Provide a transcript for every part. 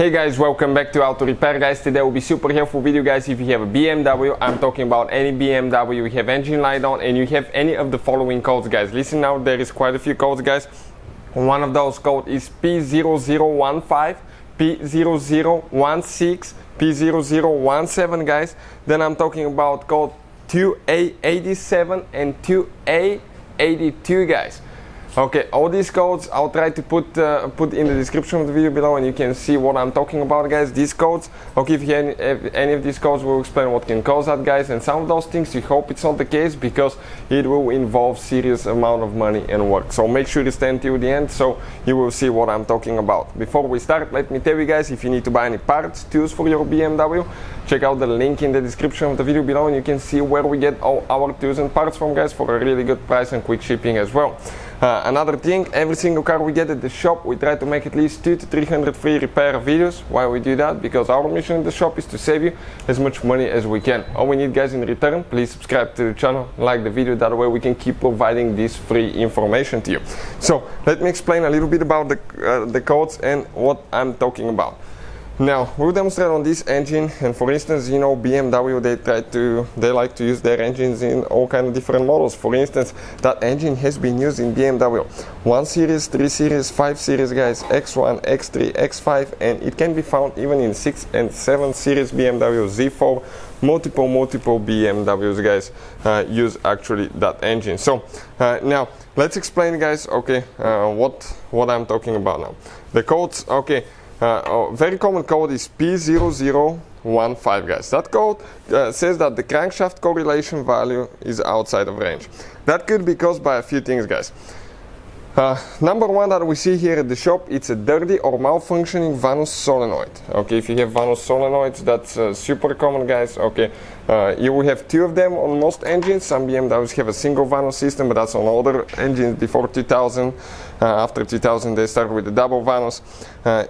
Hey guys, welcome back to Auto Repair guys. Today will be super helpful video guys. If you have a BMW, I'm talking about any BMW, you have engine light on and you have any of the following codes guys. Listen now, there is quite a few codes guys. One of those codes is P0015, P0016, P0017 guys. Then I'm talking about code 2A87 and 2A82 guys. Okay, all these codes I'll try to put in the description of the video below, and you can see what I'm talking about guys. These codes, okay, if you have any of these codes, we'll explain what can cause that guys, and some of those things we hope it's not the case because it will involve serious amount of money and work. So make sure to stay until the end so you will see what I'm talking about. Before we start, let me tell you guys, if you need to buy any parts, tools for your BMW, check out the link in the description of the video below and you can see where we get all our tools and parts from guys for a really good price and quick shipping as well. Another thing, every single car we get at the shop, we try to make at least 200 to 300 free repair videos. Why we do that? Because our mission in the shop is to save you as much money as we can. All we need guys in return, please subscribe to the channel, like the video, that way we can keep providing this free information to you. So let me explain a little bit about the codes and what I'm talking about. Now we'll demonstrate on this engine, and for instance, you know, BMW, they like to use their engines in all kind of different models. For instance, that engine has been used in BMW 1 Series, 3 Series, 5 Series guys, X1, X3, X5, and it can be found even in 6 and 7 Series BMW, Z4, multiple BMWs guys use actually that engine. So now let's explain guys, okay, what I'm talking about now. The codes, okay. Very common code is P0015 guys. That code says that the crankshaft correlation value is outside of range. That could be caused by a few things guys. Number one that we see here at the shop, it's a dirty or malfunctioning Vanos solenoid. Okay, if you have Vanos solenoids, that's super common guys. Okay, you will have two of them on most engines. Some BMWs have a single Vanos system, but that's on older engines before 2000. After 2000 they start with the double Vanos,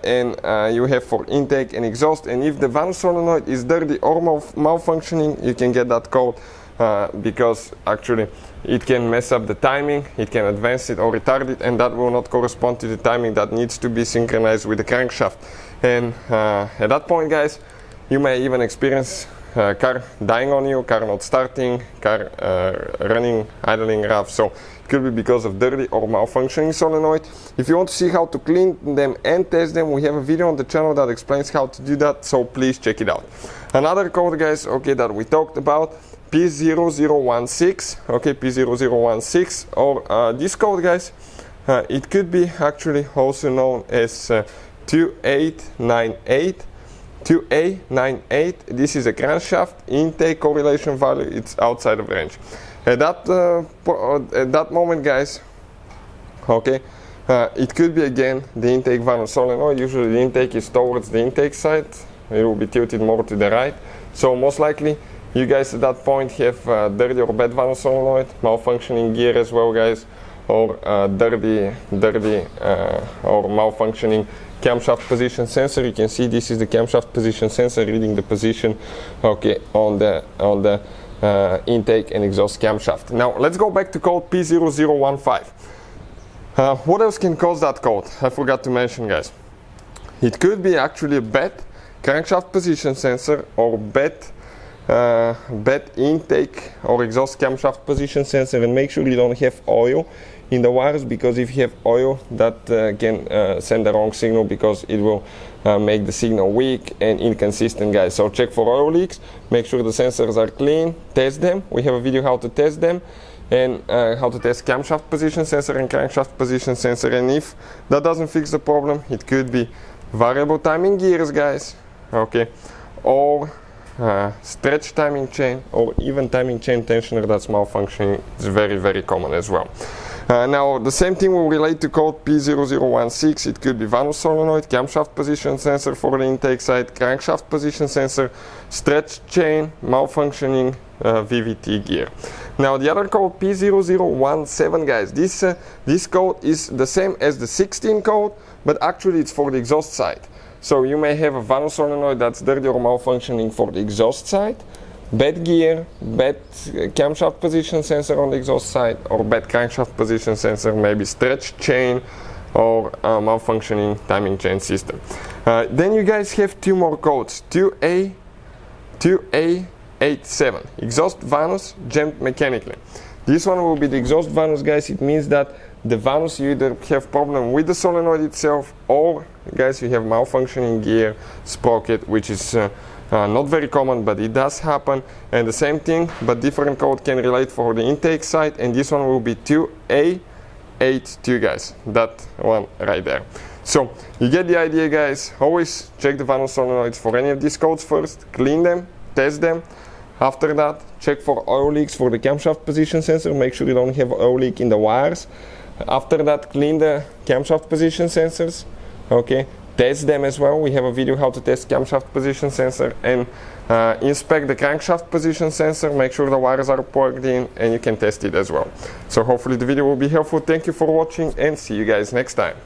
and you have for intake and exhaust. And if the Vanos solenoid is dirty or malfunctioning, you can get that code. Because actually it can mess up the timing, it can advance it or retard it, and that will not correspond to the timing that needs to be synchronized with the crankshaft. And at that point guys, you may even experience car dying on you, car not starting, car running, idling rough. So it could be because of dirty or malfunctioning solenoid. If you want to see how to clean them and test them, we have a video on the channel that explains how to do that, so please check it out. Another code guys, okay, that we talked about, P0016, okay, P0016, or this code guys, it could be actually also known as 2898. 2A98, this is a crankshaft intake correlation value, it's outside of range. At that moment guys, okay, it could be again the intake Vanos solenoid. Usually the intake is towards the intake side, it will be tilted more to the right, so most likely you guys at that point have dirty or bad Vanos solenoid, malfunctioning gear as well guys, or dirty or malfunctioning camshaft position sensor. You can see this is the camshaft position sensor reading the position, okay, on the intake and exhaust camshaft. Now let's go back to code P0015. What else can cause that code? I forgot to mention guys. It could be actually a bad crankshaft position sensor or bad intake or exhaust camshaft position sensor, and make sure you don't have oil in the wires, because if you have oil, that can send the wrong signal, because it will make the signal weak and inconsistent guys. So check for oil leaks, make sure the sensors are clean, test them. We have a video how to test them, and how to test camshaft position sensor and crankshaft position sensor. And if that doesn't fix the problem, it could be variable timing gears guys, okay, or stretch timing chain, or even timing chain tensioner that's malfunctioning. It's very common as well. Now the same thing will relate to code P0016. It could be Vanos solenoid, camshaft position sensor for the intake side, crankshaft position sensor, stretch chain, malfunctioning VVT gear. Now the other code P0017 guys, this code is the same as the 16 code, but actually it's for the exhaust side. So you may have a Vanos solenoid that's dirty or malfunctioning for the exhaust side, bad gear, bad camshaft position sensor on the exhaust side, or bad crankshaft position sensor, maybe stretch chain, or malfunctioning timing chain system. Then you guys have two more codes, 2A87, exhaust Vanos jammed mechanically. This one will be the exhaust Vanos, guys. It means that the Vanos, you either have problem with the solenoid itself, or guys, you have malfunctioning gear sprocket, which is not very common, but it does happen. And the same thing, but different code can relate for the intake side, and this one will be 2A82, guys, that one right there. So you get the idea, guys. Always check the Vanos solenoids for any of these codes first, clean them, test them. After that, check for oil leaks for the camshaft position sensor, make sure you don't have oil leak in the wires. After that, clean the camshaft position sensors, okay, test them as well. We have a video how to test camshaft position sensor, and inspect the crankshaft position sensor, make sure the wires are plugged in, and you can test it as well. So hopefully the video will be helpful. Thank you for watching, and see you guys next time.